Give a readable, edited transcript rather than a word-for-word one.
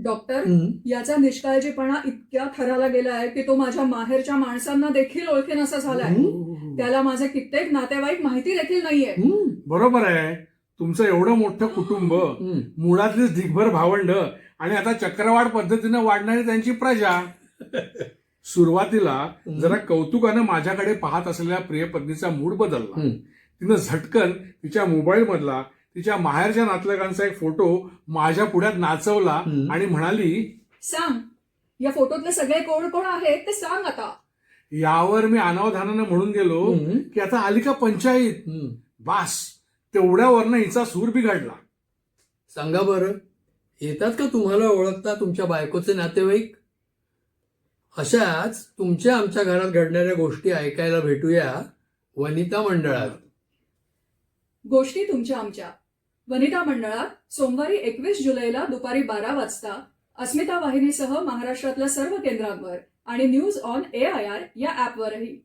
Doctor, याचा निष्काळजीपणा इतक्या थराला गेलाय की तो माझ्या माहेरच्या माणसांना देखील ओळखेनासा झालाय. त्याला माझे कित्येक नातेवाईक माहिती देखील नाहीये. बरोबर आहे. तुमचं एवढं मोठं कुटुंब, मुळातलीच ढिगभर भावंड आणि आता चक्रवाढ पद्धतीनं वाढणारी त्यांची प्रजा. सुरुवातीला जरा कौतुकानं माझ्याकडे पाहत असलेल्या प्रिय पत्नीचा मूड बदलला. तिनं झटकन तिच्या मोबाईल मधला तिच्या माहेरच्या नातलगांचा एक फोटो माझ्या पुढ्यात नाचवला आणि म्हणाली, सांग, या फोटोतले सगळे कोण कोण आहेत ते सांग आता. यावर मी अनावधानानं म्हणून गेलो की आता आली का पंचायत. बास, तेवढ्यावरनं हिचा सूर बिघडला. सांगा बरं, येतात का तुम्हाला ओळखता तुमच्या बायकोचे नातेवाईक? अशाच तुमच्या आमच्या घरात घडणाऱ्या गोष्टी ऐकायला भेटूया वनिता मंडळात. गोष्टी तुमच्या आमच्या वनिता मंडळात सोमवारी 21 जुलैला दुपारी 12 वाजता अस्मिता वाहिनीसह महाराष्ट्रातल्या सर्व केंद्रांवर आणि न्यूज ऑन AIR या ऍपवरही.